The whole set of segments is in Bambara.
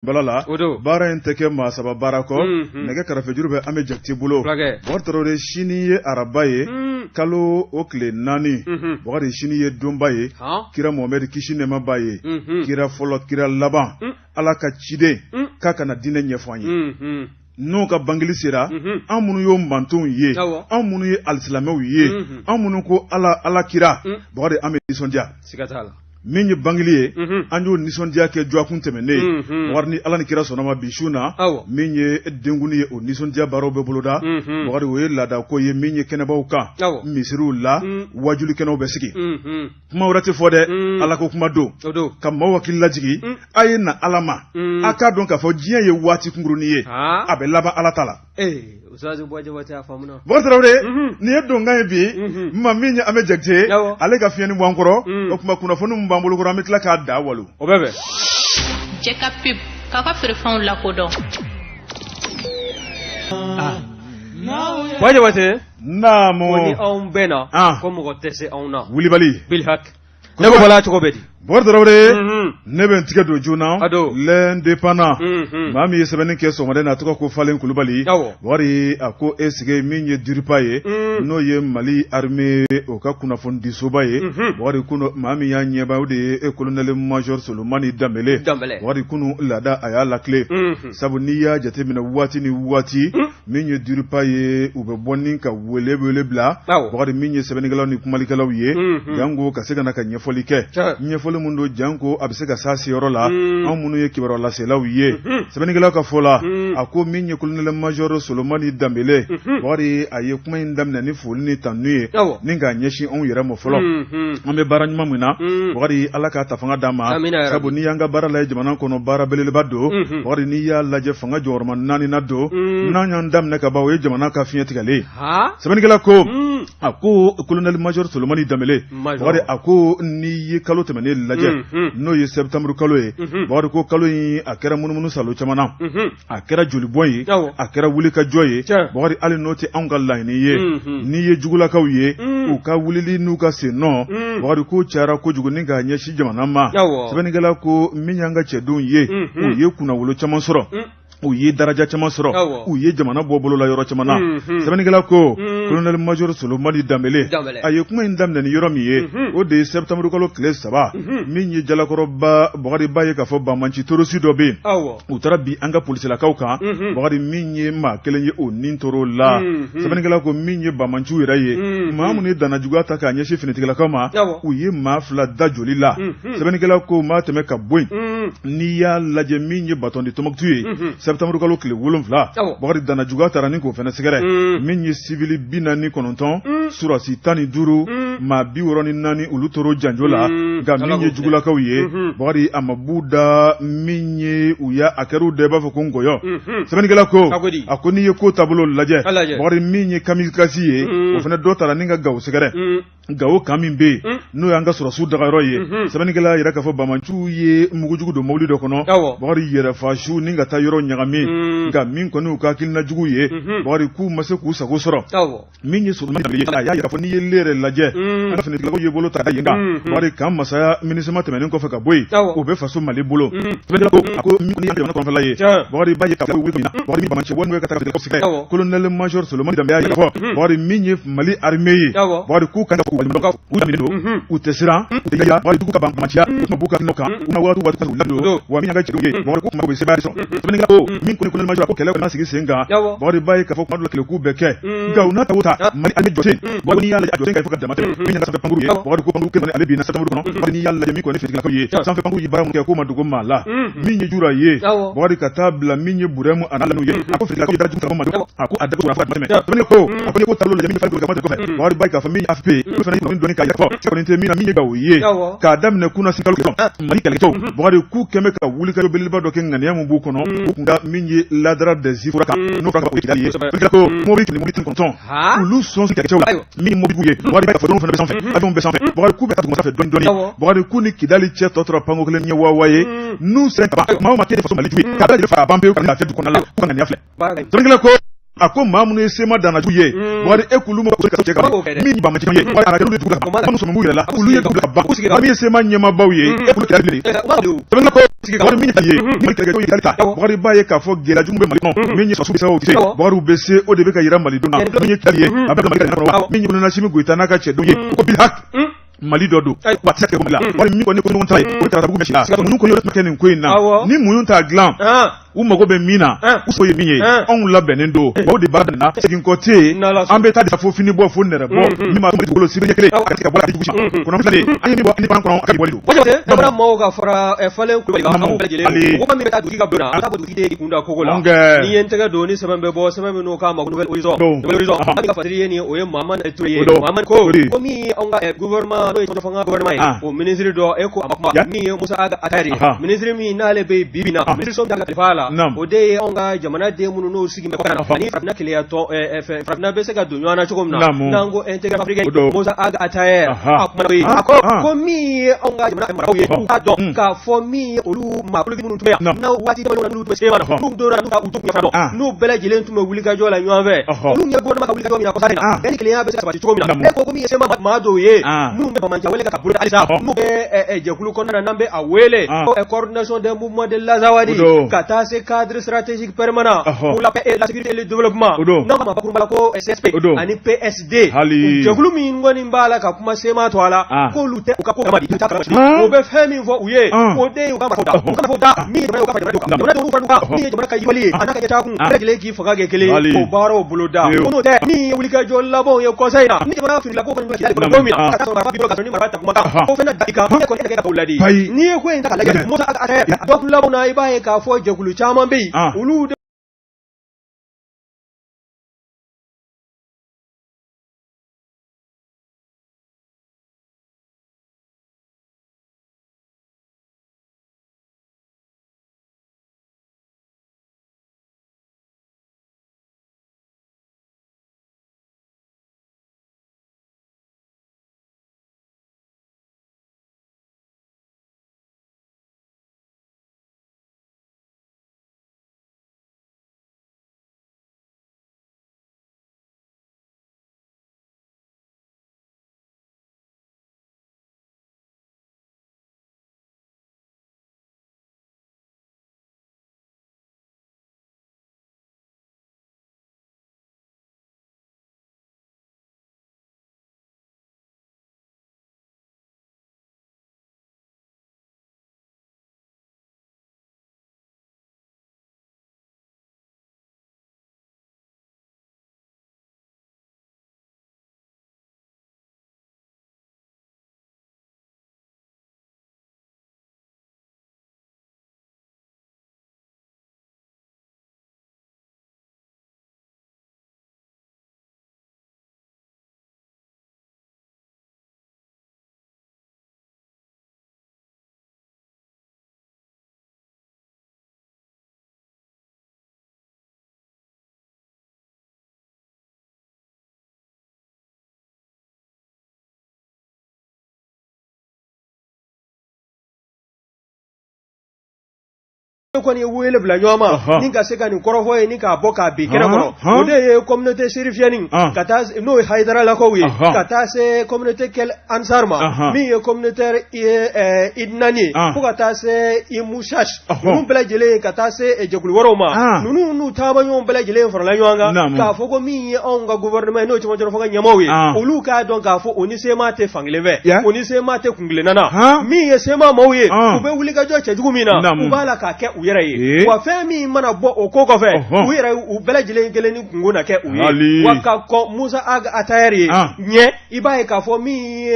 balala baara in tɛ kɛ maa saba baara kɔ nɛgɛ kɛrɛfɛ juru bɛ Ame Jakite bolo Bɔkari sini ye araba ye kalo o tile 4 Bɔkari sini ye donba ye kira Mohamɛdi kisi nɛɛma b'a ye kira fɔlɔ kira laban Ala ka ciden k'a kana diinɛ ɲɛfɔ an ye n'o ka bangeli sera an minnu y'o mantonw ye an minnu ye alisilamɛw ye an minnu ko ala kira Bɔkari an bɛ nisɔndiya siga t'a la min ye bangeli ye an y'o nisɔndiya kɛ jɔakun tɛmɛnen Bɔkari ni Ala ni kira sɔnnama bi su na min ye denkuni ye o nisɔndiya baaraw bɛ boloda Bɔkari o ye laada ko ye min ye kɛnɛbaw kan misiriw la wajuli kɛnɛw bɛ sigi kuma wɛrɛ tɛ fɔ dɛ Ala ko kuma don ka maaw hakili lajigi a ye na Ala ma a k'a dɔn k'a fɔ diɲɛ ye waati kunkurunin ye a bɛ laban Ala ta la Bɔkari Tarawele nin ye donkan ye bi ma min ye Ame Jakite ale ka fiɲɛni bɔ an kɔrɔ o kuma kunnafoni b'an bolo kɔrɔ an bɛ tila k'a da walo o bɛ bɛn jɛ ka pub k'a ka feerefɛnw lakodɔn Jabate naamu ko ni anw bɛnna ko mɔgɔ tɛ se anw na wulibali bilhak ne ko bala cogo bɛ di Bɔkari Tarawele ne bɛ n tigɛ don joona l'indépendant maa min ye sɛbɛnni kɛ sɔgɔmada in na a tɔgɔ ko Falen Kulubali Bɔkari a ko e sigi min ye diripa ye n'o ye Mali armée o ka kunnafoni di soba ye Bɔkari kunu maa min y'a ɲɛba o de ye colonel major Solomani Dambele Bɔkari kunu laada a y'a lakile sabu n'i y'a jateminɛ waati ni waati min ye diripa ye u bɛ bɔ ni ka wele bila Bɔkari min ye sɛbɛnnikɛlaw ni kumalikɛlaw ye jango ka se ka na ka ɲɛfɔli kɛ ɲɛfɔli mun don janko a bɛ se ka saa seyɔrɔ la anw minnu ye kibaruya laselaw ye sɛbɛnnikɛlaw ka fɔ la a ko min ye colonel major Solomani Dambele Bɔkari a ye kuma in daminɛ ni foli ni tanu ye ni k'a ɲɛsin anw yɛrɛ ma fɔlɔ an bɛ baara ɲuman min na Bɔkari Ala k'a ta fanga d'an ma sabu n'i y'an ka baara lajɛ jamana kɔnɔ baara belebeleba don Bɔkari n'i y'a lajɛ fanga jɔyɔrɔma 4 na don n'an y'an daminɛ ka ban o ye jamana ka fiɲɛ tigɛlen sɛbɛnnikɛla ko a ko colonel major Solomani Dambele Bɔkari a ko n'i ye kalo tɛmɛnen lajɛ n'o ye septembre kalo ye Bɔkari ko kalo in a kɛra munumunu salo caman na a kɛra jolibɔn ye a kɛra wuli ka jɔ ye Bɔkari hali n'o tɛ anw ka laɲini ye n'i ye jugulakaw ye u ka wulili n'u ka sen nɔ Bɔkari ko cayara kojugu ni k'a ɲɛsin jamana ma sɛbɛnnikɛla ko min y'an ka cɛdenw ye u ye kunnawolo caman sɔrɔ u ye daraja caman sɔrɔ u ye jamana bɔ bolo la yɔrɔ caman na sɛbɛnnikɛla ko colonel major Solomani Dambele a ye kuma in daminɛ ni yɔrɔ min ye o de ye septembre kalo tile 3 min ye jalakɔrɔba Bɔkari ba ye k'a fɔ Bamanci torosi dɔ bɛ yen u taara bi an ka polisilakaw kan Bɔkari min ye maa kelen ye o nin toro la sɛbɛnnikɛla ko min ye Bamanciw yɛrɛ ye maa minnu ye danajuguya ta k'a ɲɛsin finitigilakaw ma u ye maa 2 da joli la sɛbɛnnikɛla ko maa tɛmɛ ka bɔ yen n'i y'a lajɛ min ye Batondi Tɔnbɔkutu ye septembre kalo tile 7 Bɔkari danajuguya taara ni k'o fɛnɛ sɛgɛrɛ min ye civil 49 surasi 15 maa 64 olu toro janjo la nka min ye jugulakaw ye Bɔkari a ma b'u da min ye u ya a kɛr'u da i b'a fɔ ko nkɔyɔ sɛbɛnnikɛla ko a ko n'i ye ko taabolo lajɛ Bɔkari min ye kamikasi ye o fɛnɛ dɔ taara ni ka Gawo sɛgɛrɛ Gawo kan min bɛ yen n'o y'an ka sɔrɔsiw dagayɔrɔ ye sɛbɛnnikɛla yɛrɛ k'a fɔ Bamanciw ye mugujugu don mobili dɔ kɔnɔ Bɔkari yɛrɛ faasiw ni ka taa yɔrɔ ɲagami nka min kɔni u ka hakilina jugu ye Bɔkari k'u ma se k'u sago sɔrɔ min ye Solomani Dambele a y'a yira fɔ n'i ye le yɛrɛ lajɛ an ka finitigilakaw ye bolo ta yen kan Bɔkari kan masaya minisema tɛmɛnen kɔfɛ ka bɔ yen o bɛ faso Mali bolo sɛbɛnnikɛla ko a ko min kɔni y'an jamana kɔnɔfɛla ye Bɔkari ba ye ka wuli min na Bɔkari min Bamanci bɔ n'o ye ka taa finitigilakaw sɛgɛrɛ colonel major Solomani Dambele y'a yira fɔ Bɔkari min ye Mali armée ye Bɔkari k'u kan ka u daminɛ don u tɛ siran u tɛ yaya Bɔkari dugu ka ban Bamanciya u kuma b'u ka kinɔ kan u na waati ka u ladon wa min y'an ka cɛdenw ye Bɔkari ko kuma bɛ sebaya sɔrɔ sɛbɛnnikɛla ko min kɔni colonel major ko kɛlɛ kana sigi sen kan Bɔkari ba ye k'a fɔ kuma dɔ la kɛlɛ k'u bɛɛ kɛ nka u n'a ta o ta Mali armée jɔsen Bɔkari n'i y'a lajɛ a jɔsen ka fɔ ka dama tɛmɛ min y'an ka sanfɛ pankuru ye Bɔkari ko pankuru kelen ale bin na septembre kɔnɔ Bɔkari n'i y'a lajɛ min kɔni finitigilakaw ye sanfɛ pankuru ye baara mun kɛ k'o ma dogo maa la min ye jura ye Bɔkari ka taa bila min ye Burɛmu a n'a lamɛnw ye a ko finitigilakaw ye dara jugu kama ma dogo a ko a dago fo a tɛmɛ sɛbɛnnikɛla ko a ko n'i ko taabolo lajɛ min ye Falen Kulubali kɔfɛ Bɔkari ba ye k'a fɔ min ye AFP olu fana ye kunnafoni dɔnni k'a yira fɔ kɔni tɛ min na min ye Gawo ye k'a daminɛ kunna sin kalo Mali kɛlɛkɛcɛw Bɔkari k'u kɛmɛ ka wuli ka jɔ belebeleba dɔ kɛ ŋaniya mun b'u kɔnɔ u kun ka min ye ladara des fura kan n'o fɔra ka o ye Kidali ye sɛbɛnnikɛla ko mobili kile mobili 9 olu sɔn si kɛlɛkɛcɛw la min mobili b'u ye Bɔkari ba ye k'a fɔ dɔnniw fana bɛ sanfɛ avion bɛ sanfɛ Bɔkari k'u bɛ taa duguma sanfɛ dɔɔni Bɔkari k'u ni Kidali cɛ tɔ tora panko kelen ɲɛ waa ye n'u sera ka ban maa o maa tɛ faso Mali jugu ye k'a bɛɛ lajɛlen fara ban pewu ka lafiya du kɔnɔna la k'u ka ŋaniya filɛ sɛbɛnnikɛla ko ako mamunu sema dana juye wari ekulu mo ka cheka mi ba maji ye wari ara lu duga ba muso mu yela kulu ye duga ba wari sema nyema bawye ekulu ka le tebena ko wari mi ye mi ka ko yalita wari ba ye ka fo gela jumbe mali no mi ni so su o kise wari bese o de be ka yira mali dona mi kaliye abaka mali ka mi ni na shimi guita na ka che do ye ko bil hak mali dodo watsa ke mala wari mi ko ne ko non tay ko ta bugu machina mun ko yoro makene ko ina ni muyun ta glam u mago be mina u so ye minye on la benendo o de bada na segin ko te ambe ta de fo fini bo fo nere bo mi ma ko lo sibe nyekele ka bola di bushi ko non fane ayi mi bo ni pan ko ka bolido wajote dabra mo ga fara falen ku ga amu jele ko mi ta du ga dona ta du de kunda ko gola ni yente ga doni saban be bo saban no ka ma ko novel orizo ami ga fatiri ni o ye maman etuye maman ko mi on ga gouvernement no to fanga gouvernement o ministre do eko amakma mi musa aga atari ministre mi na le be bibina ministre som daga fala o de onga jamana de munu no sigi me kana ani frapna kile to frapna be se ga dunyo na chukomna nango integra afrique musa aga atari akma be ko mi onga jamana marawi ka do ka fo mi olu ma pulu munu tuya na wati do no tuya sema no do na ka utu ya fado no bela jile ntume wuli ka jola nyove olu nye go na ka wuli ka jola mina ko sarina en kile ya be se ba chukomna e ko mi sema ma do ye mu me pamanja wele ka bulu alisa mu be jekulu konna nambe awele coordination des mouvements de la Zawadi kata se cadre stratégique permanent pour la paix et la sécurité et le développement non ma bakuru balako SSP ani PSD jekulu mi ngoni mbala ka kuma sema twala ko lute ka ko kamadi ta karashi o be femi vo uye o de ka foda mi de ka fada na do fa mi de ka yiwali anaka ta kun rejele ki faga ge kele o baro buloda ono de mi wulika jolla bon ye conseil na mi de na fi la ko ko mi ka to ba bi ka ni marata kuma ko fena dakika ko ko ka uladi ni ko en ta la mota aka ataya do labuna ibaye ka fo jegulu chaman be ulu ko ni wele bla nyoma ni ga se ga ni korofo ni ka boka bi kena kono o de communauté chérifienne kata no haidara la ko wi kata se communauté kel ansarma mi communautaire idnani ko kata se imushash num bla jele kata se jekul woroma nunu tama nyom bla jele for la nyanga ka fogo mi on ga gouvernement no chimo joro foga nyamawi olu ka don ka fo oni se mate fangleve oni se mate kungle nana mi se ma mawi ko be wuli ga jo chejugumina ubala ka ke uyere wa femi mana bo okoko fe uyere ubele jile gele ni nguna ke uye waka ko Musa aga atayari nye ibaye ka fo mi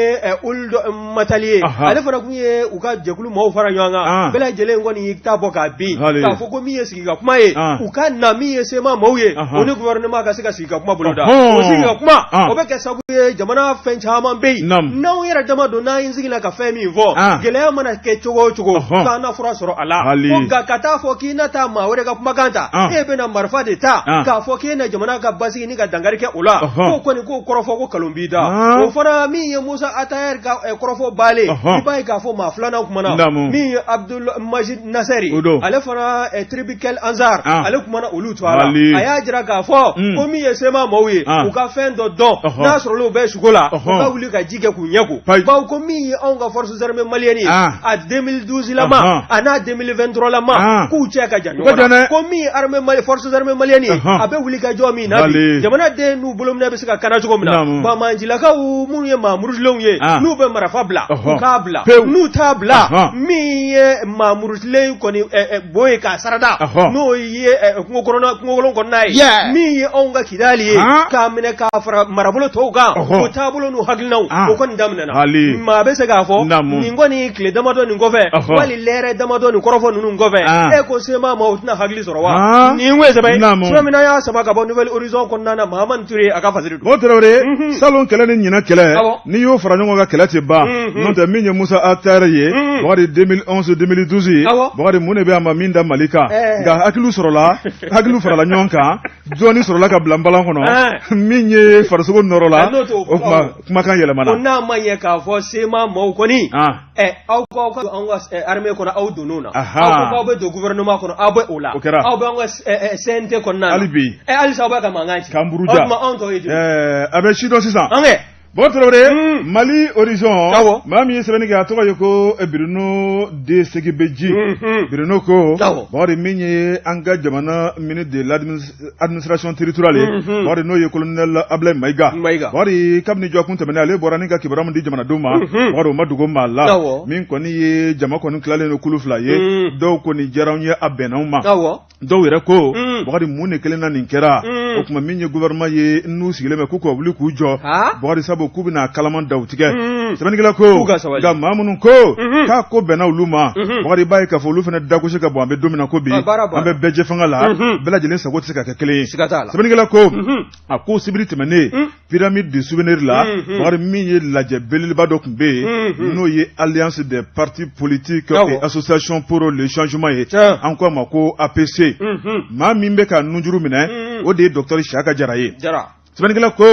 uldo matalier ale fana kunye uka jekulu mo fara nyanga bele jile ngoni yikta boka bi ka fo ko mi yesiga kuma ye uka na mi yesema mauye oni gouvernement ka sika sika kuma boloda o sika kuma obeke sabu jamana fencha mambe na uyere dama do na inzigila ka femi vo gele mana ke chogo chogo kana fura soro ala ko ga ka taa fɔ k'i na taa maa wɛrɛ ka kumakan ta e bɛna marifa de ta k'a fɔ k'e na jamana ka basigi ni ka dankari kɛ o la k'o kɔni k'o kɔrɔfɔ ko kalon b'i da o fana min ye Musa Atayɛri ka kɔrɔfɔ baale i b'a ye k'a fɔ maa filanan kumana min ye Abdul Majid Naseri ale fana Tribikel Anzar ale kumana olu to a la a y'a jira k'a fɔ ko min ye sema maaw ye u ka fɛn dɔ dɔn n'a sɔrɔ olu bɛ sugo la u ka wuli ka ji kɛ k'u ɲɛ ko bawo ko min ye anw ka forces armées maliennes ye a 2012 lama a n'a 2023 lama k'u cɛ ka jan ɲɔgɔn na ko min ye armée forces armées maliennes ye a bɛ wuli ka jɔ min na bi jamanaden n'u bolo minɛ bɛ se ka kana cogo min na bamanjilakaw minnu ye maamurusilenw ye n'u bɛ marifa bila u k'a bila n'u t'a bila min ye maamurusilen kɔni bo ye k'a sarada n'o ye kungokolon kɔnɔna ye min ye anw ka kidali ye k'a minɛ k'a fara marabolo tɔw kan o taabolo n'u hakilinaw o kɔni daminɛna maa bɛ se k'a fɔ nin kɔni tile damadɔ nin kɔfɛ wali lɛrɛ damadɔ nin kɔrɔfɔ ninnu kɔfɛ e ko sema ma o tɛna hakili sɔrɔ wa nin ko ye sɛbɛ sura min y'a sama ka bɔ Nouvelle Horizon kɔnɔna na Mahamani Ture a ka fasiri don o Tarawele salon kɛlɛ ni ɲinan kɛlɛ n'i y'o fara ɲɔgɔn kan kɛlɛ tɛ ban n'o tɛ min ye Musa Atayɛri ye Bakari 2011 2012 ye Bakari mun de bɛ a ma min da Mali kan nka hakiliw farala ɲɔgɔn kan jɔnni sɔrɔla ka bila nbalan kɔnɔ min ye farisogo nɔrɔ la o kumakan yɛlɛmana o n'a ma ɲɛ k'a fɔ sema maaw kɔni aw ka anw ka armée kɔnɔ aw donn'o na aw ko aw bɛ don gouvernement kɔnɔ aw bɛ o la aw bɛ anw ka CNT kɔnɔna na hali bi halisa aw bɛ ka mankan ci k'an buruja o tuma anw tɔ ye jumɛn a bɛ si dɔn sisan bon Tarawele Mali Horizon maa min ye sɛbɛnni kɛ a tɔgɔ ye ko Bruno de Segibeji Bruno ko Bakari min ye an ka jamana ministre de l'administration territoriale ye Bakari n'o ye colonel Ablaye Maïga Bakari kabini jɔ kun tɛmɛnen ale bɔra ni ka kibaruya min di jamanadenw ma Bakari o ma dogo maa la min kɔni ye jama kɔni tilalen don kulu fila ye dɔw kɔni diyara anw ye a bɛnna anw ma dɔw yɛrɛ ko Bakari mun de kelen na nin kɛra o tuma min ye gouvernement ye n'u sigilen bɛ k'u ka wuli k'u jɔ Bakari sabu k'u bɛna kalaman daw tigɛ sɛbɛnnikɛla ko nka maa minnu ko k'a ko bɛnna olu ma Bakari b'a ye k'a fɔ olu fana dagosi ka bɔ an bɛ don min na ko bi an bɛ bɛɛ jɛ fanga la bɛɛ lajɛlen sago tɛ se ka kɛ kelen ye sɛbɛnnikɛla ko a ko sibiri tɛmɛnen pyramide du souvenir la Bakari min ye lajɛ belebeleba dɔ tun bɛ yen n'o ye alliance des partis politiques et associations pour le changement ye an ko a ma ko APC maa min bɛ ka nunjuru minɛ o de ye docteur Siyaka Jara ye sɛbɛnnikɛla ko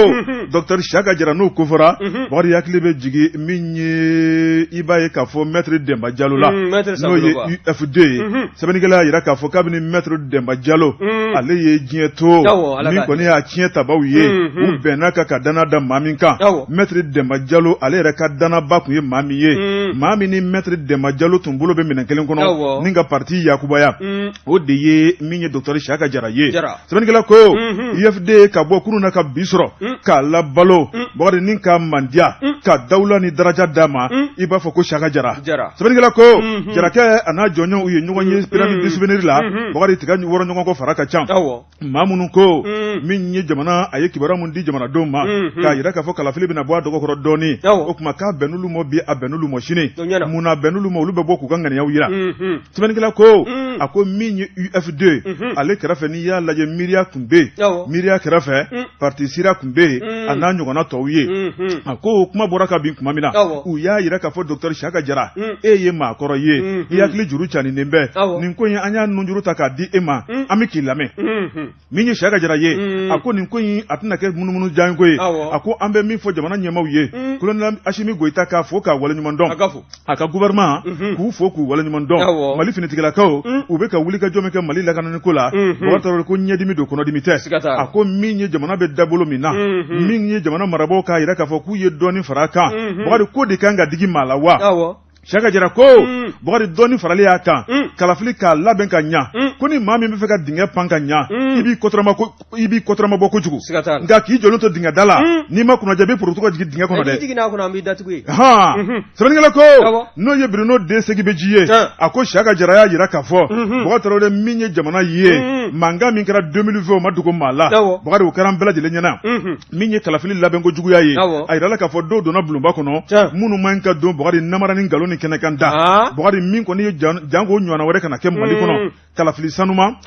Dr Siyaka Jara n'o kofɔra Bakari hakili bɛ jigin min ye i b'a ye k'a fɔ maître Demba Diallo la n'o ye UFD ye sɛbɛnnikɛla y'a jira k'a fɔ kabini maître Demba Diallo ale ye diɲɛ to min kɔni y'a tiɲɛ tabaw ye u bɛnna ka danna da maa min kan maître Demba Diallo ale yɛrɛ ka dannaba tun ye maa min ye maa min ni maître Demba Diallo tun bolo bɛ minɛn kelen kɔnɔ ni ka parti yakubaya o de ye min ye Dr Siyaka Jara ye sɛbɛnnikɛla ko UFD ka bɔ kurun na ka bi sɔrɔ k'a labalo Bakari ni ka mandiya ka dawula ni daraja d'a ma i b'a fɔ ko Siyaka Jara sɛbɛnnikɛla ko Jarakɛ a n'a jɔnɲɔgɔnw ye ɲɔgɔn ye pyramide du souvenir la Bakari tiga wɔrɔ ɲɔgɔn kɔ fara ka ca maa minnu ko min ye jamana a ye kibaruya min di jamanadenw ma k'a yira k'a fɔ kalafili bɛna bɔ a dɔgɔkɔrɔ dɔɔnin o tuma k'a bɛnn'olu ma bi a bɛnn'olu ma sini mun na bɛnn'olu ma olu bɛ bɔ k'u ka ŋaniyaw yira sɛbɛnnikɛla ko a ko min ye UFD ale kɛrɛfɛ n'i y'a lajɛ miiriya tun bɛ yen miiriya kɛrɛfɛ parti sira tun bɛ yen a n'a ɲɔgɔnna tɔw ye a ko kuma bɔra ka bin tuma min na u y'a yira k'a fɔ docteur Siyaka Jara e ye maakɔrɔ ye i hakili juru caninen bɛ nin ko in an y'a nunjuru ta k'a di e ma an bɛ k'i lamɛn min ye Siyaka Jara ye a ko nin ko in a tɛna kɛ munumunu jan ko ye a ko an bɛ min fɔ jamana ɲɛmaaw ye colonel Asimi Goyita k'a fo k'a waleɲuman dɔn a ka gouvernement k'u fo k'u waleɲuman dɔn Mali finitigilakaw u bɛ ka wulikajɔ min kɛ Mali lakanani ko la Bakari Tarawele ko ɲɛdimi don kɔnɔdimi tɛ a ko min ye jamana bɛ dabolo min na min ye jamana marabagaw k'a yira k'a fɔ k'u ye dɔɔnin fara a kan Bakari ko de kan ka digi maa la wa Siyaka Jara ko Bakari dɔɔnin farali y'a kan kalafili k'a labɛn ka ɲa ko ni maa min bɛ fɛ ka dingɛ pan ka ɲa i b'i kɔtɔrɔma bɔ kojugu nka k'i jɔlen to dingɛ da la n'i ma kunnajɛ i bɛ poroto ka jigin dingɛ kɔnɔ dɛ sɛbɛnnikɛla ko n'o ye Bruno de Segibeji ye a ko Siyaka Jara y'a jira k'a fɔ Bakari Tarawele min ye jamana ye mankan min kɛra 2020 o ma dogo maa la Bakari o kɛra an bɛɛ lajɛlen ɲɛna min ye kalafili labɛn ko juguya ye a yirala k'a fɔ dɔw donna bulonba kɔnɔ minnu man ka don Bakari namara ni nkalon ni kɛnɛkan da Bakari min kɔni ye jango ɲɔgɔnna wɛrɛ kana kɛ Mali kɔnɔ kalafili sanuma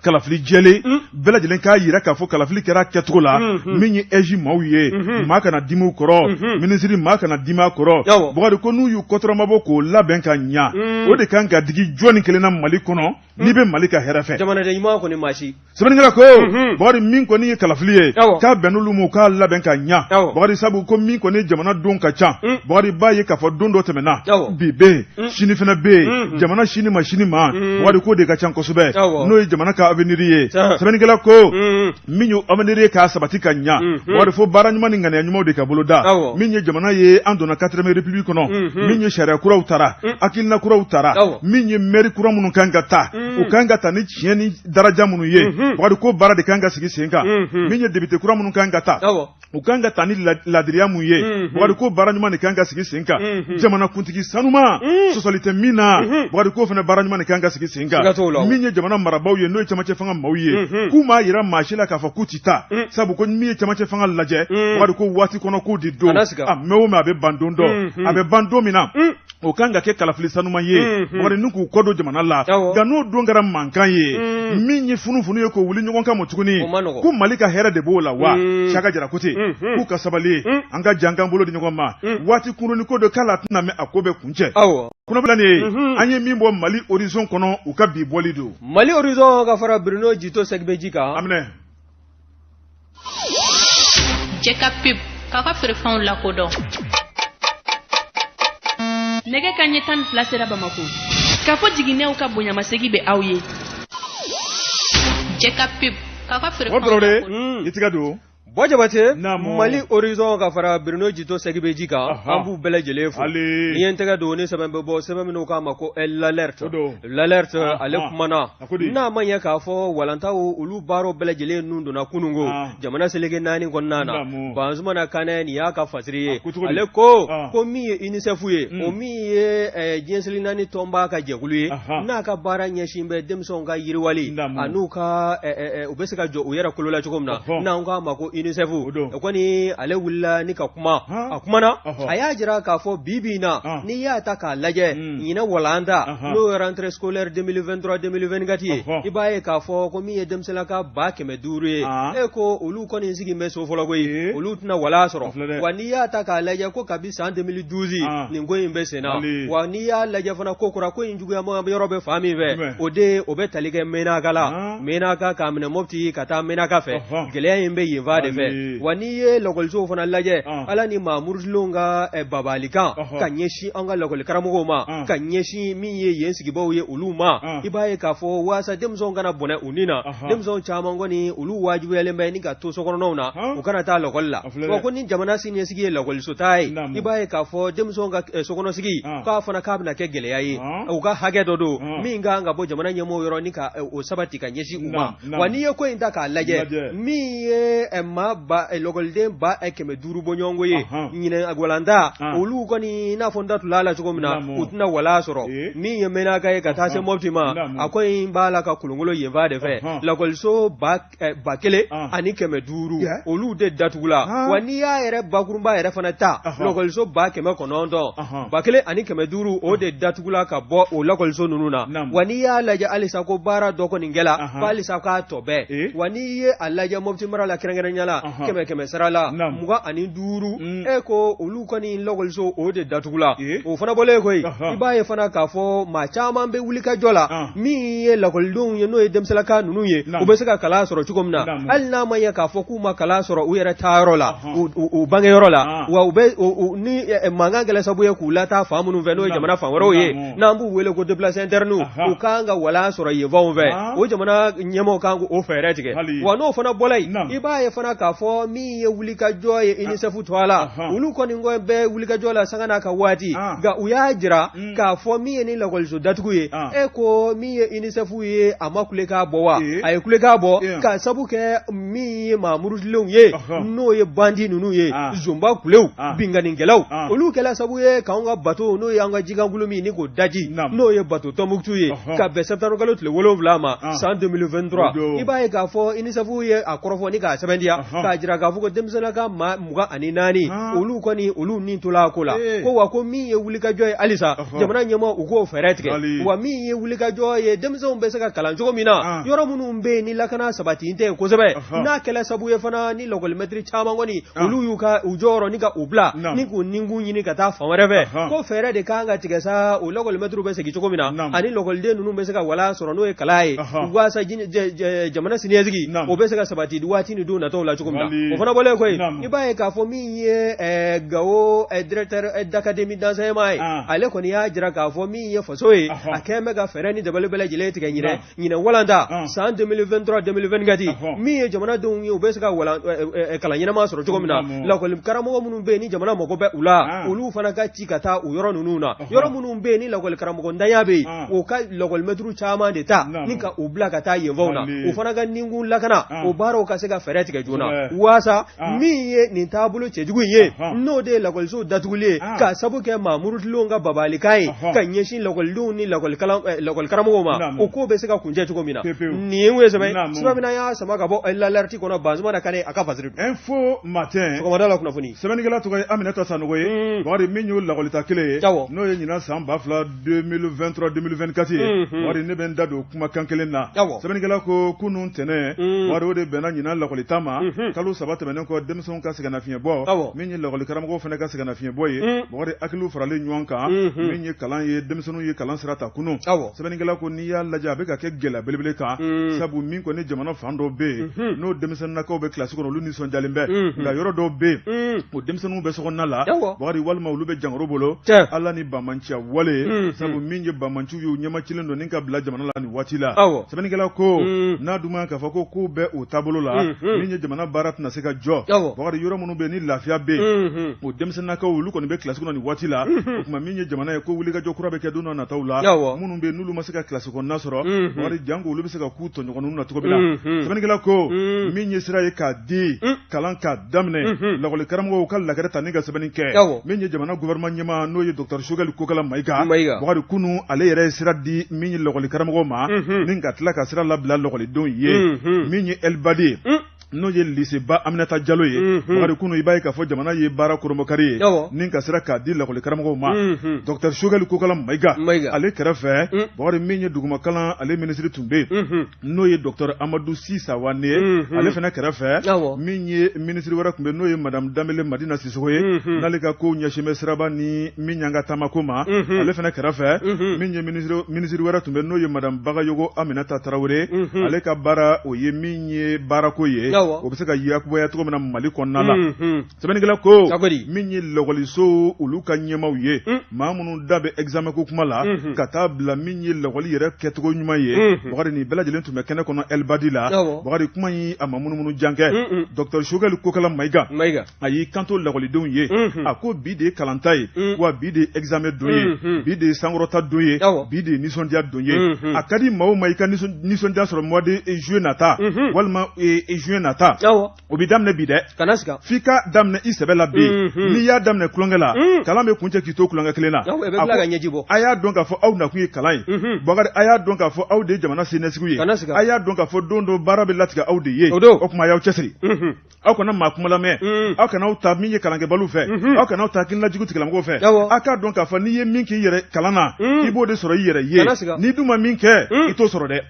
kalafili jɛlen bɛɛ lajɛlen k'a yira k'a fɔ kalafili kɛra kɛcogo la min ye EJ maaw ye maa kana dimiw kɔrɔ minisiri maa kana dim'a kɔrɔ Bakari ko n'u y'u kɔtɔrɔmabɔ k'o labɛn ka ɲa o de kan ka digi jɔnni kelen na Mali kɔnɔ ni be Mali ka hɛrɛ fɛ jamana de ɲuman kɔni maasi sɛbɛnnikɛla ko Bakari min kɔni ye kalafili ye k'a bɛnn'olu ma k'a labɛn ka ɲa Bakari sabu ko min kɔni jamana don ka ca Bakari b'a ye k'a fɔ don dɔ tɛmɛna bi be yen sini fana be yen jamana sini ma Bakari ko de ka ca kosɛbɛ n'o ye jamana ka avenir ye sɛbɛnnikɛla ko min ye avenir ye k'a sabati ka ɲa Bakari fo baara ɲuman ni ŋaniya ɲumanw de ka boloda min ye jamana ye an donna 4ème république kɔnɔ min ye sariya kuraw tara hakilina kuraw tara min ye maire kura minnu kan ka ta u kan ka ta ni tiɲɛ ni daraja minnu ye Bakari ko baara de kan ka sigi sen kan min ye député kura minnu kan ka ta u kan ka ta ni ladiriya mun ye Bakari ko baara ɲuman de kan ka sigi sen kan jamana kuntigi sanuma sɔsɔli tɛ min na Bakari ko fana baara ɲuman de kan ka sigi sen kan min ye jamana marabaw ye n'o ye camancɛ fanga maaw ye k'u m'a yira maa si la k'a fɔ k'u ti ta sabu ko min ye camancɛ fanga lajɛ Bakari ko waati kɔnɔ k'u di don a mɛ o mɛ a bɛ ban don dɔ a bɛ ban don min na o kan ka kɛ kalafili sanuma ye Bakari n'u k'u kɔ don jamana la nka n'o don kɛra mankan ye min ye funufunu ye k'o wuli ɲɔgɔn kan ma tuguni ko Mali ka hɛrɛ de b'o la wa Saka Jara ko ten k'u ka sabali an ka jan k'an bolo di ɲɔgɔn ma waati kurunin ko dɔ k'ala tɛna mɛn a ko bɛ kuncɛ kunnafoni ye an ye min bɔ Mali horizon kɔnɔ u ka bi bɔli don Mali horizon ka fara Bruno Jito Segbeji kan aminɛ Jeka Pip k'a ka feerefɛnw lakodɔn nɛgɛ kanɲɛ 12 sera Bamako k'a fɔ jiginɛw ka bonyamasegi bɛ aw ye Jeka Pip k'a ka feerefɛnw lakodɔn i tigɛ don Bɔ Jabate Mali horizon ka fara Bruno Jito Segbeji kan an b'u bɛɛ lajɛlen fo ni ye n tɛgɛ don ni sɛbɛn bɛ bɔ sɛbɛn minnu k'a ma ko l'alerte ale kumana n'a ma ɲɛ k'a fɔ walantaw olu baaraw bɛɛ lajɛlen nun donna kunungo jamana seleke 4 kɔnɔna na Banzumana Kanɛ nin y'a ka fasiri ye ale ko min ye UNICEF ye o min ye diɲɛ seli 4 tɔnba ka jɛkulu ye n'a ka baara ɲɛsin bɛ denmisɛnw ka yiriwali a n'u ka u bɛ se ka jɔ u yɛrɛ kolo la cogo min na n'an k'a ma ko UNICEF kɔni ale wulila ni ka kuma a kumana a y'a jira k'a fɔ bibi na n'i y'a ta k'a lajɛ ɲinɛ walanda n'o ye rentrée scolaire 2023-2024 ye i b'a ye k'a fɔ ko min ye denmisɛnninlaka 500,000 ye ko olu kɔni sigi bɛ so fɔlɔ koyi olu tɛna wala sɔrɔ wa n'i y'a ta k'a lajɛ ko kabi san 2012 nin ko in bɛ sen na wa n'i y'a lajɛ fana ko kura ko in juguyama yɔrɔ bɛ fan min fɛ o bɛ tali kɛ Menaka la Menaka k'a minɛ Mopti ka taa Menaka fɛ gɛlɛya in bɛ yen fa de fɛ wa n'i ye lakɔlisow fana lajɛ ala ni Mamudu ka babalikan ka ɲɛsin an ka lakɔli karamɔgɔw ma ka ɲɛsin min ye yen sigibaw ye olu ma i b'a ye k'a fɔ waasa denmisɛnw kana bɔnɛ u ni na denmisɛnw caman kɔni olu wajibiyalen bɛ ni ka to sokɔnɔnaw na u kana taa lakɔli la wa ko ni jamana siniɲɛsigi ye lakɔliso ta ye i b'a ye k'a fɔ denmisɛnw ka sokɔnɔsigi k'a fana k'a bɛna kɛ gɛlɛya ye u ka hakɛ dɔ don min kan ka bɔ jamana ɲɛmɔgɔw yɔrɔ ni ka o sabati ka ɲɛsin u ma wa n'i ye ko in ta k'a lajɛ min ye lakɔliden 500,000 bɔ ɲɔgɔnko ye ɲinɛ walanda olu kɔni n'a fɔ n da tula la cogo min na u tɛna wala sɔrɔ min ye Menaka ye ka taa se Mopti ma a ko in b'a la ka kolonkolon yen fa de fɛ lakɔliso 1,000 ani 500 olu de datugula wa n'i y'a yɛrɛ bakurunba yɛrɛ fana ta lakɔliso 900 1,000 ani 500 o de datugula ka bɔ o lakɔliso ninnu na wa n'i y'a lajɛ halisa ko baara dɔ kɔni kɛla ko halisa k'a tɔ bɛɛ wa n'i ye a lajɛ Mopti mara la kɛrɛnkɛrɛnya la 100 sara la 25 ko olu kɔni lakɔliso o de datugula o fana bɔlen koyi i b'a ye fana k'a fɔ maa caman bɛ wuli ka jɔ la min ye lakɔlidenw ye n'o ye denmisɛnninlaka ninnu ye u bɛ se ka kalan sɔrɔ cogo min na hali n'a ma ye k'a fɔ k'u ma kalan sɔrɔ u yɛrɛ taa yɔrɔ la u bangeyɔrɔ la wa u bɛ ni mankan kɛla sabu ye k'u lataa fan minnu fɛ n'o ye jamana fan wɛrɛw ye n'an b'u wele ko déplacés internes u kan ka wala sɔrɔ yen fanw fɛ o jamana ɲɛmɔgɔw kan k'o fɛɛrɛ tigɛ wa n'o fana bɔla yen i b'a ye fana k'a fɔ min ye wulikajɔ ye UNICEF to a la olu kɔni bɛ wulikajɔ la sanga n'a ka waati nka u y'a jira k'a fɔ min ye ni lakɔliso datugu ye ko min ye UNICEF ye a ma kulekan bɔ wa a ye kulekan bɔ ka sabu kɛ min ye Mamurudilenw ye n'o ye bandi ninnu ye zomba kulew binganikɛlaw olu kɛla sabu ye k'anw ka bateau n'o ye an ka jikanbulu min ni k'o daji n'o ye bateau Tɔnbuktu ye ka bɛn septembre kalo tile 7 ma san 2023 i b'a ye k'a fɔ UNICEF ye a kɔrɔfɔ ni k'a sɛbɛntiya ka jira ka fuko demsana ka muga ani nani olu koni olu nin tola ko la ko wa ko mi ye wuli ka joy alisa jamana nyama ugo feretke wa mi ye wuli ka joy demso be saka kalan jogo mina yoro munu be ni lakana sabati inte ko sebe na kala sabu ye fana ni logol metri chama ngoni olu yuka ujoro ni ka ubla ni ku ningu nyini ka ta famarebe ko fere de kanga tigesa o logol metru be saki jogo mina ani logol de nunu be saka wala soro no e kalaye ugwa sa jamana sinezigi o be saka sabati duwati ni do na to la jogo mina o fana bole ko ibaye ka fo mi ye gawo director d'academy dans mai ale ko ni ya jira ka fo mi ye fasoye akeme ga fere ni de bele jile tiga nyine walanda san 2023 2020 gadi mi ye jamana don yo be saka wala kala nyina ma soro jogo mina la ko karamo munu be ni jamana mo ko be ula ulu fana ka tikata u yoro nununa yoro munu be ni la ko karamo ndaya be o ka logol medru chama de ta ni ka ubla ka ta yevona o fana ga ningu lakana o baro ka sega fere tiga jona wasa mi ye ni tabulu chejugu ye no de logol so datugule ka sabu ke mamuru longa babali kai kan yeshin logol dun ni logol karamo ma o ko be sega kunje jugo mina ni weze be sabina ya sama ga bo larti kono bazuma na kane aka fasiru info matin ko madala kuna funi sebenigala to ga aminata sanogoye wari minyu logol takile no ye nyina samba fla 2023 2024 wari ne ben dado kuma kankelen na sebenigala ko kunun tene wari ode bena nyina logol tama kalu sabata benen ko demson ka sega na fiye bo minyu logol karamo fene ka sega na fiye boye wari akilu farale nywanka minyu kalan ye demsonu ye kalan sirata kunu sebenigala ko niya laja be ka ke gela belebele ka sabu min ko ne jamana fando be no demson na ko be classe ko lu ni son jalimbe nga yoro do be o demsonu be so na la wari walma lu be jangoro bolo alla ni bamancha wale sabu min ye bamanchu yu nyama chilendo ninka bla jamana la ni watila sebenigala ko na duma ka fa ko ku be o tabolo la min ye jamana barat na seka jo wari yoro munu be ni lafia be o demson na ko lu ko ni be classe ko ni watila o kuma min ye jamana ko wuli ga jo kura be ke duna na tawla munu be nulu maseka classe ko na soro wari jango lu be seka ku to nyoko na to bila sebenigala ko min ye sira ye ka di kalan ka damne lagol karamo ko la garata ninga sebeninke min ye jamana gouvernement nyama no ye docteur Choguel ko kala maiga wari kunu ale yere sira di min ye lagol karamo ma ninga tlaka sira la bla lagol don ye min ye elbadi no ye lycée ba Aminata Diallo ye wari kunu ibaye ka fo jamana ye bara kurmo kari ninka sira ka di lagol karamo ma docteur Choguel ko kala maiga ale karafe wari min ye duguma kala ale ministre tumbe no ye docteur Amadou Sisa wane ale fena karafe min ye ministre wara kumbe no ye madame Dambele Madina Sissoko ye nale ka ko nyashime siraba ni min nyanga tamakoma ale fena karafe min ye ministre wara tumbe no ye madame Bagayogo Aminata Traoré ale ka bara o ye min ye bara ko ye o be se ka yakubo ya to na Mali konna la sebenigala ko min ye logoliso ulu ka nyemaw ye mamunu dabe examen ko kuma la ka tabla min ye logoli yere ketgo nyuma ye bogari ni bela jelen tume kene kono elbadi la bogari kuma yi amamunu munu janke docteur Choguel ko kala maiga ayi kanto lagoli don ye ako bi de kalantai wa bi de examen don ye bi de sangrota don ye bi de nisondia don ye akadi mawo maika nisondia sur mois de juin nata walma juin nata o bi damne bi de kanasika fika damne isebela bi ni ya damne kulongela kala me kunje kito kulonga kelena aya donc afo aw na kuyi kalai bogari aya donc afo aw de jamana sinesiku ye aya donc afo dondo barabe latika aw de ye o kuma yaw chesri aw kana ma kuma la me aw kana aw ta min ye kalange balu fe aw kana aw ta kin la jigu tigalango fe aka donc afo ni ye min ki yere kalana ibo de soro yere ye ni duma min ke ito soro de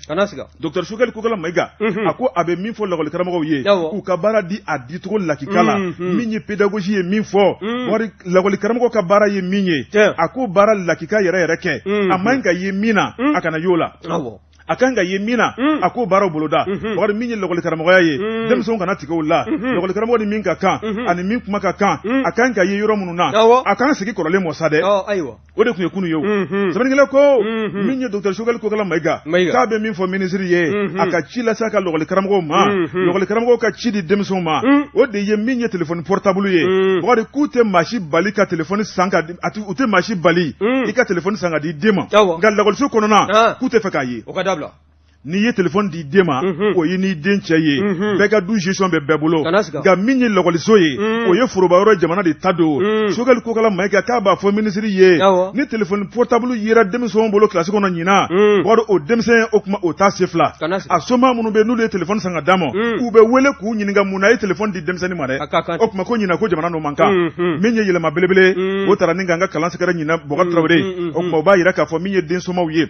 docteur Choguel ko kala maiga ako abe min fo lagol karamo ye ku ka bara di adi to lakikala min ye pédagogie ye min fo wari lagol karamo ka bara ye min ye ako bara lakika yere ke amanga ye mina akana yola akanga ye mina ako baro boloda wari min ye logol karamoya ye demson kana tiko la logol karamo ni min ka kan ani min kuma ka kan akanga ye yoro mununa akanga sigi korole mosade aywa o de kun ye kunu yo sebenigala ko min ye docteur Choguel ko kala maiga ka be min fo ministre ye aka chila saka logol karamo ma logol karamo ka chidi demson ma o de ye min ye téléphone portable ye wari kute machi bali ka téléphone sanga atu ute machi bali ika téléphone sanga di dema ngal logol so konona kute faka ye n'i ye téléphone di den ma o ye n'i den cɛ ye bɛɛ ka du gestion bɛ bɛɛ bolo nka min ye lɔgɔliso ye o ye foroba yɔrɔ jamana de ta don Choguel Kokala Mayiga k'a b'a fɔ ministre ye ni téléphone portable yera denmisɛnw bolo classe kɔnɔ ɲina wari o denmisɛn o kuma o t'a se fila a soma minnu bɛ n'olu ye téléphone san ka d'a ma u bɛ wele k'u ɲininka mun na ye téléphone di denmisɛnnin ma dɛ o kuma ko ɲina ko jamana n'o man kan min ye yɛlɛma belebele o taara ni ka n ka kalan sɛgɛrɛ ɲina Bɔkari Tarawele o kuma o b'a yira k'a fɔ min ye den somaw ye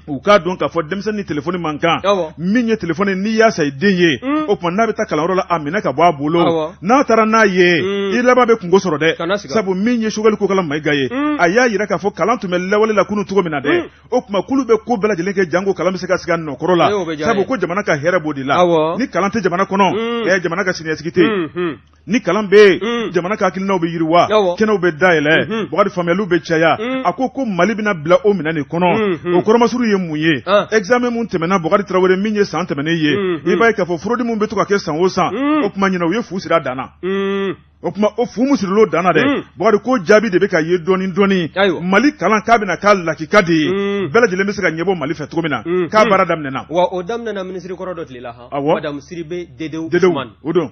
u k'a dɔn k'a fɔ denmisɛnnin ni téléphone man kan min ye téléphone n'i y'a san i den ye o kuma n'a bɛ taa kalanyɔrɔ la a minɛ ka bɔ a bolo n'a taara n'a ye i laban bɛ kungo sɔrɔ dɛ sabu min ye Choguel Kokala Mayiga ye a y'a yira k'a fɔ kalan tun bɛ lawale la kunun cogo min na dɛ o kuma k'olu bɛ ko bɛɛ lajɛlen kɛ janko kalan bɛ se ka sigi a nɔkɔrɔ la sabu ko jamana ka hɛrɛ b'o de la ni kalan tɛ jamana kɔnɔ jamana ka siniɲɛsigi tɛ ni kalan bɛ yen jamana ka hakilinaw bɛ yiriwa kɛnɛw bɛ dayɛlɛ Bɔkari faamuyaliw bɛ caya a ko Mali bɛna bila o minɛn de kɔnɔ o kɔrɔmasuru ye mun ye examen mun tɛmɛna Bɔkari Tarawele min ye san tɛmɛnen ye i b'a ye k'a fɔ fraude mun bɛ to ka kɛ san o san o kuma ɲina u ye fu siri a dan na o kuma o fu mun sirilo dan na dɛ Bɔkari ko jaabi de bɛ ka ye dɔɔni dɔɔni Mali kalan k'a bɛna k'a lakika de ye bɛɛ lajɛlen bɛ se ka ɲɛbɔ Mali fɛ cogo min na k'a baara daminɛna wa o daminɛna ministre kɔrɔ dɔ tile la Madame Sidibe Dedewu o don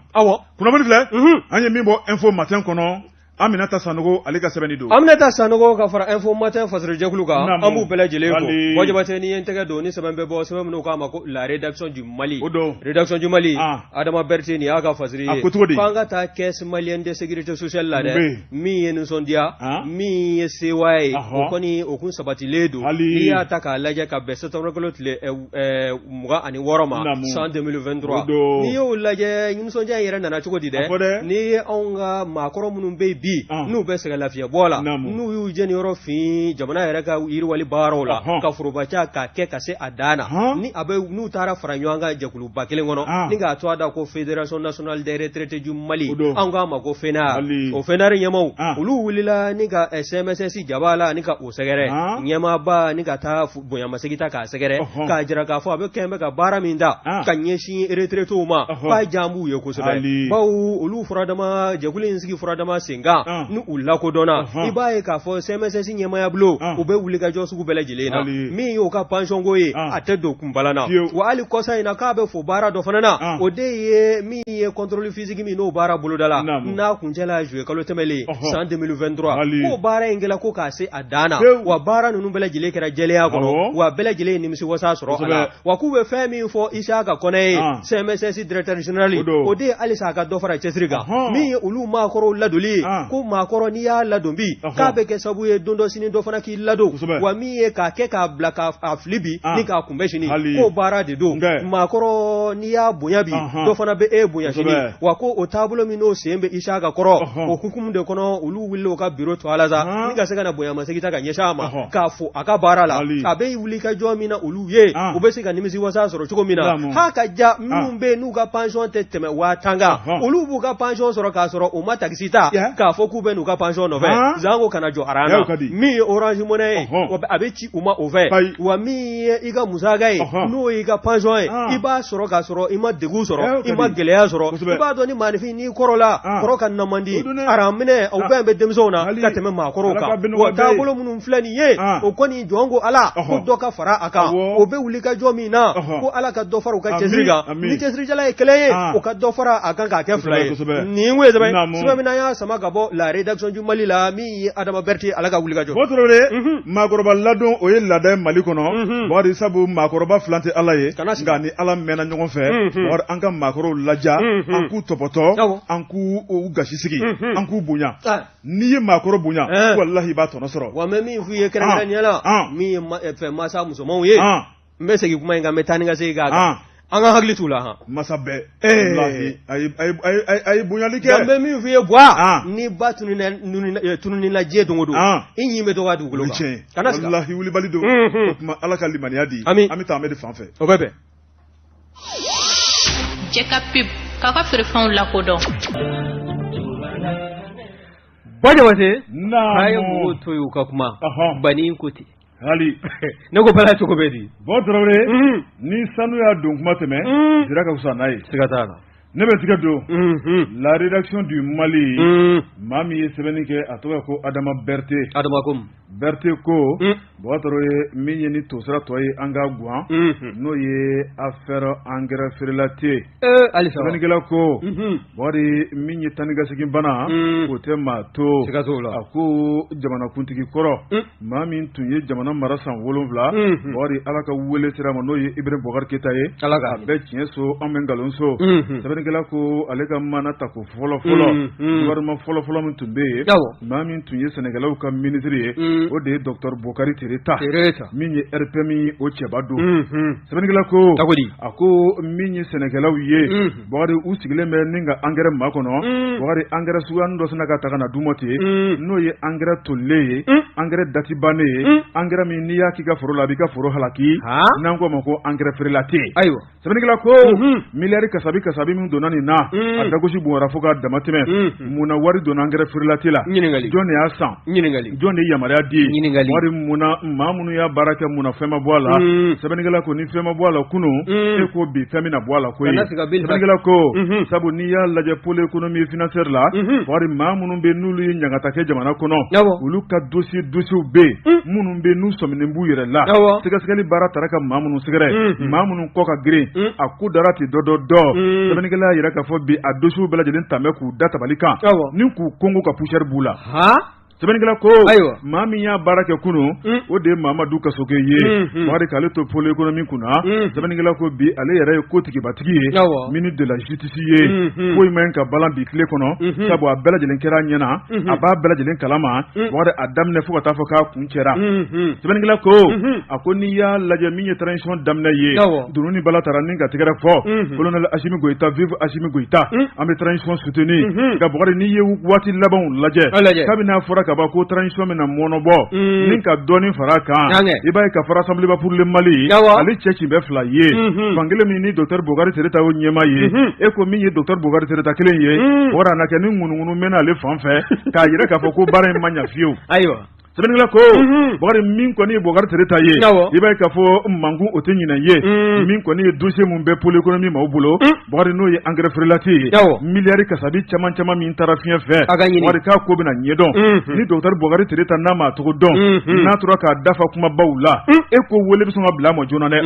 kunnafoni filɛ an ye min bɔ info matin kɔnɔ Aminata Sanogo ale ka sɛbɛnni don Aminata Sanogo ka fara info matin fasara jɛkulu kan an b'u bɛɛ lajɛlen fo Wajabate ni ye n tɛgɛ don ni sɛbɛn bɛ bɔ sɛbɛn minnu k'a ma ko la rédaction du Mali rédaction du Mali Adama Berté ni y'a ka fasiri ye f'an ka taa caisse malienne de sécurité sociale la dɛ min ye nisɔndiya min ye sewa ye o kɔni o kun sabatilen don n'i y'a ta k'a lajɛ ka bɛn septembre kalo tile 26 ma san 2023 n'i y'o lajɛ nisɔndiya in yɛrɛ nana cogo di dɛ n'i ye anw ka maakɔrɔ minnu bɛ bi n'u bɛ sɛgɛn lafiya bɔ la n'u y'u jɛni yɔrɔ fin jamana yɛrɛ ka yiriwali baaraw la ka forobaca k'a kɛ ka se a dan na ni a bɛ n'u taara fara ɲɔgɔn kan jɛkuluba kelen kɔnɔ ni k'a to a da ko fédération nationale des retraités du Mali an k'a ma ko FENAR o FENAR ɲɛmaw olu wulila ni ka CMSS jaba la ni ka o sɛgɛrɛ ɲɛmaaba ni ka taa bonyamasegin ta k'a sɛgɛrɛ k'a jira k'a fɔ a bɛ kɛn bɛ ka baara min da ka ɲɛsin retraités ma k'a jan b'u ye kosɛbɛ bawo olu furadama jɛkulu in sigi furadama senkan ni u lakodɔnna i b'a ye k'a fɔ CMSS ɲɛmaya bulo u bɛ wuli ka jɔ sugu bɛɛ lajɛlen na min y'o ka pension ko ye a tɛ don kunbala na wa hali kɔsa in na k'a bɛ fɔ baara dɔ fana na o de ye min ye contrôle physique min n'o baara boloda la n'a kuncɛla juillet kalo tɛmɛlen san 2023 k'o baara in kɛla ko k'a se a dan na wa baara ninnu bɛɛ lajɛlen kɛra jɛlenya kɔnɔ wa bɛɛ lajɛlen ye nimisiwasa sɔrɔ a la wa k'u bɛ fɛn min fɔ Isaka Kɔnɛ ye CMSS directeur général o de ye halisa a ka dɔ fara cɛsiri kan min ye olu maakɔrɔw ladoli ye ko maakɔrɔ n'i y'a ladon bi k'a bɛ kɛ sabu ye don dɔ sini dɔ fana k'i ladon wa min ye k'a kɛ k'a bila k'a fili bi ni k'a kunbɛn sini k'o baara de don maakɔrɔ n'i y'a bonya bi dɔ fana bɛ e bonya sini wa ko o taabolo min n'o sen bɛ Isaka kɔrɔ o hukumu de kɔnɔ olu wulila o ka bureau to a la sa ni ka se ka na bonyamasegin ta ka ɲɛsin a ma k'a fo a ka baara la a bɛ wuli ka jɔ min na olu ye u bɛ se ka nimisiwasa sɔrɔ cogo min na h'a ka ja minnu bɛ n'u ka pension tɛ tɛmɛ 10,000 kan olu b'u ka pension sɔrɔ k'a sɔrɔ u ma taxi ta k'a fɔ k'u bɛ n'u ka pension nɔfɛ zango kana jɔ arana min ye Orange Money ye a bɛ ci u ma o fɛ wa min ye i ka musaka ye n'o y'i ka pension ye i b'a sɔrɔ k'a sɔrɔ i ma degun sɔrɔ i ma gɛlɛya sɔrɔ i b'a dɔn ni maanifin n'i kɔrɔ la kɔrɔ ka na man di araminɛ o bɛɛ bɛ denmisɛnw na ka tɛmɛ maakɔrɔw kan wa taabolo minnu filɛ nin ye o kɔni jɔn ko Ala ko dɔ ka fara a kan o bɛ wuli ka jɔ min na ko Ala ka dɔ fara u ka cɛsiri kan ni cɛsirijala ye kelen ye o ka dɔ fara a kan k'a kɛ fila ye nin ko ye sɛbɛn min y'a sama ka bɔ la rédaction du Mali la min ye Adama Berté ala ka wuli ka jɔ Bɔtɔrɔle maakɔrɔba ladon o ye laada Mali kɔnɔ bari sabu maakɔrɔba filan tɛ Ala ye nka ni Ala mɛnna ɲɔgɔn fɛ bari an ka maakɔrɔw laja an k'u tɔpɔtɔ an k'u gasi sigi an k'u bonya n'i ye maakɔrɔ bonya walahi i b'a tɔnɔ sɔrɔ wa mɛ min f'u ye kɛrɛnkɛrɛnnenya la min ye fɛn mansa musomanw ye n bɛ segin kuma in kan n bɛ taa ni ka segin k'a kan an ka hakili t'u la han masa bɛɛ walahi a ye bonyali kɛ n bɛ min f'u ye buwa ni ba tununina diɲɛ don o don i ɲi bɛ dɔgɔ dugukolo kan kana sika walahi wulibali don o tuma Ala ka limaniya di an bɛ taa Ahmed fan fɛ o bɛ bɛn jɛ ka pib k'a ka feerefɛnw lakodɔn Bajabate n'a ye mɔgɔw to yen u ka kuma bani ko ten hali ne ko bala cogo bɛ di Bɔtɔrɔle ni sanu y'a don kuma tɛmɛ sira ka fisa n'a ye siga t'a la ne bɛ tigɛ don la rédaction du Mali maa min ye sɛbɛnni kɛ a tɔgɔ ko Adama Berté Berthe ko bɔtɔrɔ ye min ye ni tosira tɔ ye an ka guwan n'o ye affaire engrais feerelate sɛbɛnnikɛla ko bɔri min ye tannigasegin bana o tɛ maa to a ko jamanakuntigi kɔrɔ maa min tun ye jamana mara san 7 bɔri ala ka wele sira ma n'o ye Ibrahim Boubacar Keita ye a bɛɛ tiɲɛ so an bɛ nkalon so sɛbɛnnikɛla ko ale ka mana ta ko fɔlɔ gouvernement fɔlɔ min tun bɛ yen maa min tun ye sɛnɛkɛlaw ka ministre ye o de ye Dr Bokari Tereta min ye RPM o cɛba don sɛbɛnnikɛla ko a ko min ye sɛnɛkɛlaw ye Bokari u sigilen bɛ ni ka engrais ma kɔnɔ Bokari engrais suguya dɔ sina ka ta kana d'u ma ten n'o ye engrais tolilen ye engrais dati bannen ye engrais min n'i y'a k'i ka foro la a b'i ka foro halaki n'an ko ma ko engrais feerela tɛ sɛbɛnnikɛla ko miliyari kasabi min donna nin na a dagosi bonyara fo ka dama tɛmɛ munna wari donna engrais feerela tɛ la jɔn de y'a san jɔn de yamaruya di wari munna maa minnu y'a baara kɛ munna fɛn ma bɔ a la sɛbɛnnikɛla ko ni fɛn ma bɔ a la kunun e ko bi fɛn min na bɔ a la ko ye sɛbɛnnikɛla ko sabu n'i y'a lajɛ pôle économie financière la wari maa minnu bɛ n'olu ye ɲangata kɛ jamana kɔnɔ olu ka dossiers bɛ yen minnu bɛ n'u sɔminen b'u yɛrɛ la sɛgɛsɛgɛli baara taara ka maa minnu sɛgɛrɛ maa minnu kɔ ka girin a ko dara ten dɔ sɛbɛnnikɛla y'a yira k'a fɔ bi a dossiers bɛɛ lajɛlen ta bɛ k'u da tabali kan ni k'u kongo ka poussière b'u la sɛbɛnnikɛla ko maa min y'a baara kɛ kunun o de ye Mamadu Kasoke ye wari k'ale to pôle économique kunna sɛbɛnnikɛla ko bi ale yɛrɛ ye kotigibatigi ye ministre de la justice ye foyi ma ɲi ka balan bi tile kɔnɔ sabu a bɛɛ lajɛlen kɛra ɲɛna a b'a bɛɛ lajɛlen kalama wari a daminɛ fo ka taa fɔ k'a kun cɛra sɛbɛnnikɛla ko a ko n'i y'a lajɛ min ye transition daminɛ ye dunun ni bala taara ni ka tigɛrɛ fɔ colonel Assimi Goïta vive Assimi Goïta an bɛ transition soutenir nka Boubacar n'i ye waati labanw lajɛ kabini n'a fɔra kaba ko transition min na mɔnɔbɔ ni ka dɔɔnin fara kan i b'a ye ka fara Assemblée pour le Mali ale cɛ ci bɛ fila ye fankelen min ni Dr Bokari Tereta y'o ɲɛma ye e ko min ye Dr Bokari Tereta kelen ye wara na kɛ ni ŋunuŋunu mɛnna ale fan fɛ k'a yɛrɛ k'a fɔ ko baara in ma ɲa fiyewu sɛbɛnnikɛla ko Bokari min kɔni ye Bokari Tereta ye i b'a ye k'a fɔ mankun o tɛ ɲinɛ ye min kɔni ye dossier mun bɛ pôle économie maaw bolo Bokari n'o ye engrais feerelati ye miliyari kasabi caman min taara fiɲɛ fɛ Bokari k'a ko bɛna ɲɛdɔn ni Dr Bokari Tereta n'a m'a cogo dɔn n'a tora k'a dafa kumabaw la e ko wele bɛ sɔn ka bila a ma joona dɛ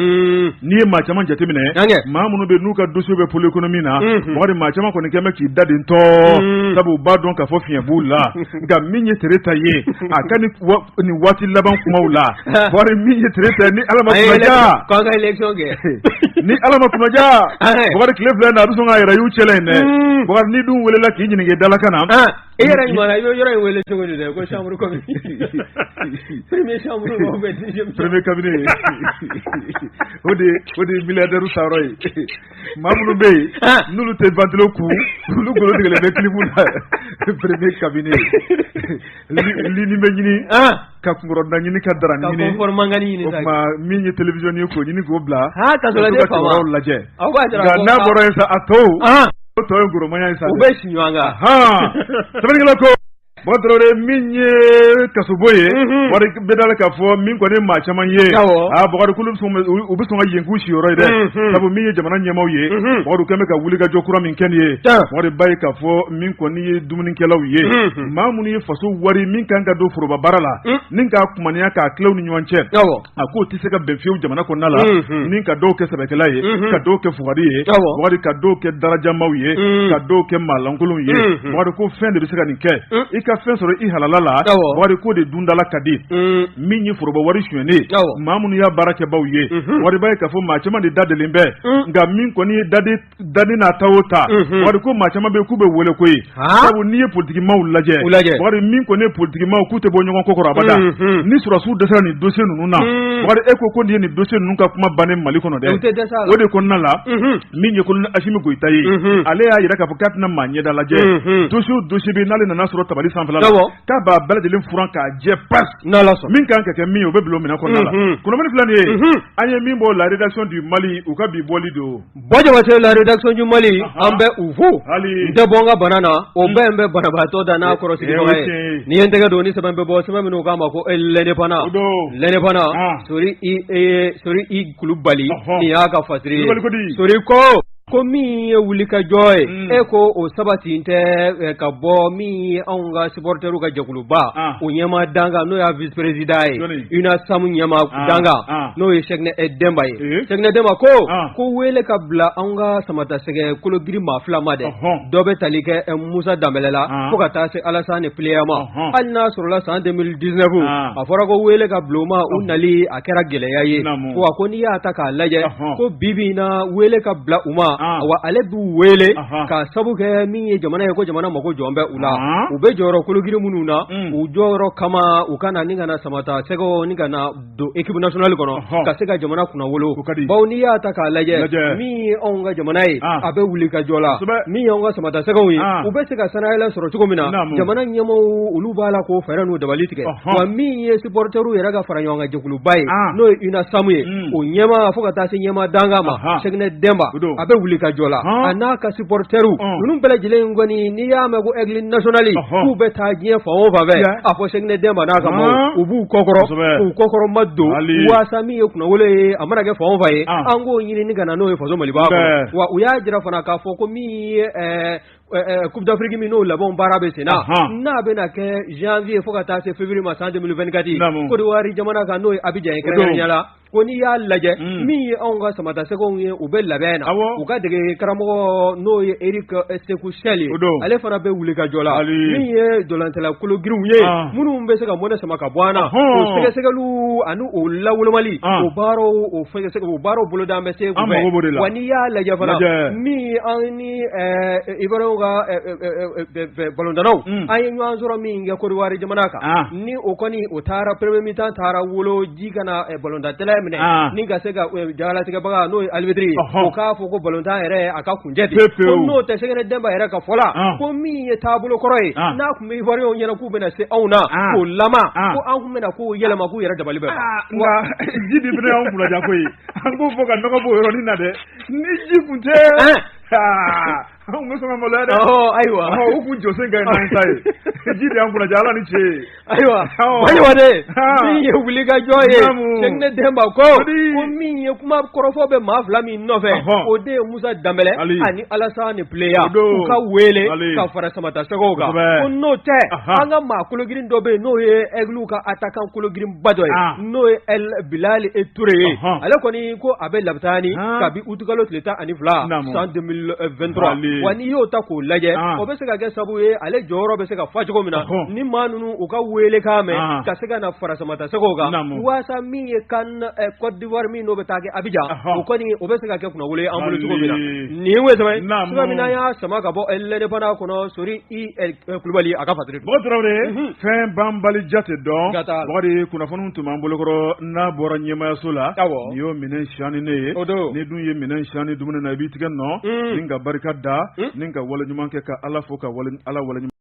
n'i ye maa caman jateminɛ maa minnu bɛ n'u ka dossier bɛ pôle économie na Bokari maa caman kɔni kɛn bɛ k'i da den tɔ sabu u b'a dɔn k'a fɔ fiɲɛ b'u la nka min ye Tereta ye a ka ni waati laban kumaw la Bokari min ye Tereta ni ala ma kumaja ni ala ma kumaja Bokari tile fila na a bɛ sɔn k'a yɛrɛ y'u cɛla in dɛ Bokari ni dun welela k'i ɲininka dalakan na e yɛrɛ ɲuman na yɔrɔ in wele cogo di dɛ ko chambre comme premier chambre ou bien deuxième premier cabinet o de milliardaire sayɔrɔ ye maa minnu bɛ yen n'olu tɛ ventilo kun olu golo tigɛlen bɛ kilibu la premier cabinet lini bɛ ɲini ka kunkɔrɔda ɲini ka dara ɲini o tuma min ye télévision ye k'o ɲini k'o bila ka kibaruyaw lajɛ nka n'a bɔra yen sa a tɔw o tɔ ye goromaya ye sa u bɛ si ɲɔgɔn kan sɛbɛnnikɛla ko Bɔtɔrɔ min ye kasobo ye wari bɛ dala k'a fɔ min kɔni maa caman ye Bokari kulu u bɛ sɔn ka yen k'u siyɔrɔ ye dɛ sabu min ye jamana ɲɛmaw ye Bokari kɛn bɛ ka wulikajɔ kura min kɛ nin ye Bokari ba ye k'a fɔ min kɔni ye dumunikɛlaw ye maa minnu ye faso wari min kan ka don foroba baara la ni k'a kumaniya k'a tilaw ni ɲɔgɔn cɛ a k'o tɛ se ka bɛn fiyewu jamana kɔnɔna la ni ka dɔw kɛ sɛbɛkɛla ye ka dɔw kɛ fugari ye Bokari ka dɔw kɛ darajamaw ye ka dɔw kɛ maalankolonw ye Bokari ko fɛn de bɛ se ka nin kɛ ka fɛn sɔrɔ i halala la wari ko de dundala ka di min ye foroba wari suyɛnen maa minnu y'a baara kɛ baw ye wari ba ye k'a fɔ maa caman de dadelen bɛ nka min kɔni ye dani n'a ta o ta wari ko maa caman bɛ k'u bɛ wele ko ye sabu n'i ye politikimaw lajɛ wari min kɔni ye politikimaw k'u tɛ bɔ ɲɔgɔn ko kɔrɔ abada ni sɔrɔsiw dɛsɛra nin dossier ninnu na wari e ko nin ye nin dossier ninnu ka kuma bannen Mali kɔnɔ dɛ o de kɔnɔna la min ye colonel Assimi Goïta ye ale y'a yira k'a fɔ k'a tɛna maa ɲɛda lajɛ dossier bɛ n'ale nana sɔrɔ tabali sanfɛla la k'a b'a bɛɛ lajɛlen furan k'a jɛ pas min kan ka kɛ min ye o bɛ bila o minɛn kɔnɔna la kunnafoni filɛ nin ye an ye min bɔ la rédaction du Mali u ka bi bɔli don Bɔjabate la rédaction du Mali an bɛ u fo n tɛ bɔ n ka bana na o bɛɛ n bɛ banabaatɔ da n'a kɔrɔsigibaga ye ni ye n tɛgɛ don ni sɛbɛn bɛ bɔ sɛbɛn minnu k'a ma ko l'indépendant Sori I Kulubali nin y'a ka fasiri ye Sori ko ko min ye wuli ka jɔ ye ko o sabati tɛ ka bɔ min ye anw ka supporteru ka jɛkuluba o ɲɛma danga n'o y'a vice président ye Una Samu ɲɛma danga n'o ye Sɛkinɛ Demba ye Sɛkinɛ Demba ko wele ka bila anw ka samatasɛgɛ kologiri maa fila ma dɛ dɔ bɛ tali kɛ Musa Dambɛlɛ la fo ka taa se Alassane Pléa ma hali n'a sɔrɔla san 2019 a fɔra ko wele ka bila u ma u nali a kɛra gɛlɛya ye ko n'i y'a ta k'a lajɛ ko bibi na wele ka bila u ma wa ale b'u wele ka sabu kɛ min ye jamana ye ko jamana mako jɔn bɛ u la u bɛ jɔyɔrɔ kologiri minnu na u jɔyɔrɔ kama u kana ni kana samata sɛgɛw ni kana don équipe nationale kɔnɔ ka se ka jamana kunna wolo bawo n'i y'a ta k'a lajɛ min ye anw ka jamana ye a bɛ wuli ka jɔ la min ye anw ka samata sɛgɛw ye u bɛ se ka sanayɛlɛ sɔrɔ cogo min na jamana ɲɛmɔgɔw olu b'a la k'o fɛɛrɛ n'u dabali tigɛ wa min ye supporteru yɛrɛ ka fara ɲɔgɔn kan jɛkuluba ye n'o ye Una Samu ye o ɲɛma fo ka taa se ɲɛma danga ma Sɛkinɛ Demba a bɛ wuli ka jɔ la a n'a ka supporteru ninnu bɛɛ lajɛlen kɔni n'i y'a mɛn ko aigle nationale k'u bɛ taa diɲɛ fan o fan fɛ a fɔ Sɛkinɛ Demba n'a ka maaw u b'u kɔkɔrɔ k'u kɔkɔrɔ ma don waasa min ye kunnawolo ye a mana kɛ fan o fan ye an k'o ɲini ni ka na n'o ye faso Maliba kɔnɔ wa u y'a jira fana k'a fɔ ko min ye Coupe d'Afrique min n'o labɛnw baara bɛ sen na n'a bɛna kɛ janvier fo ka taa se février ma san 2024 Côte d'Ivoire jamana kan n'o ye Abidjan ye kɛrɛnkɛrɛnnenya la ko n'i y'a lajɛ min ye anw ka samatasɛgɛw ye u bɛ labɛn na u ka dege karamɔgɔ n'o ye Eric Sekou Sel ye ale fana bɛ wuli ka jɔ la min ye dolantala kologiriw ye minnu bɛ se ka mɔnɛ sama ka bɔ an na o sɛgɛsɛgɛliw ani o lawolomali o baaraw boloda bɛ se kunbɛn wa n'i y'a lajɛ fana min an ni Ivoiriyɛnw ka ballon-danaw an ye ɲɔgɔn sɔrɔ min kɛ Côte d'Ivoire jamana kan ni o kɔni o taara premier mi-temps taara wolo ji kana ballon-dan tɛlɛ minɛ ni ka se ka jagalatigɛbaga n'o ye Alibetri ye o k'a fɔ ko ballon-dan yɛrɛ a ka kunjɛ ten ko n'o tɛ Sɛkinɛ Demba yɛrɛ ka fɔ la ko min ye taabolo kɔrɔ ye n'a kun bɛ Ivoiriyɛnw ɲɛna k'u bɛna se anw na k'o lama ko an kun bɛna k'o yɛlɛma k'u yɛrɛ dabali bɛ nka ji de fana y'anw kunnaja koyi an k'o fɔ ka nɔgɔ b'o yɔrɔnin na dɛ ni ji kun tɛ anw bɛ sɔn ka maloya dɛ ayiwa u kun jɔsen ka ɲi n'an ta ye ji de y'an kunnaja Ala ni ce ayiwa de min ye wuli ka jɔ ye Sɛkinɛ Demba ko min ye kuma kɔrɔfɔ bɛ maa fila min nɔfɛ o de ye Musa Dambɛlɛ ani Alassane Pléa u ka wele ka fara samatasɛgɛw kan ko n'o tɛ an ka maa kologirin dɔ bɛ yen n'o ye aigle ka attaquant kologirinba dɔ ye n'o ye El Bilali Touré ye ale kɔni ko a bɛ labitaani kabi uti kalo tile 12 san 2023 wa n'i y'o ta k'o lajɛ o bɛ se ka kɛ sabu ye ale jɔyɔrɔ bɛ se ka fa cogo min na ni maa ninnu u ka wele k'a mɛn ka se ka na fara samatasɛgɛw kan waasa min ye kan Côte d'Ivoire min n'o bɛ taa kɛ Abidjan o kɔni o bɛ se ka kɛ kunnawolo ye an bolo cogo min na nin ye cogoya min na y'a sama ka bɔ l'indépendant kɔnɔ Sori Kulubali a ka fatiri Mɔgɔ Tarawele fɛn banbali jate dɔn Bakari kunnafoniw tun b'an bolokɔrɔ n'a bɔra ɲɛmayaso la n'i y'o minɛn siyan ni ne ye ni dun ye minɛn siyan ni dumuni na i b'i tigɛ nɔ ni ka barika da ni ka wale ɲuman kɛ ka Ala fo ka Ala wale ɲuman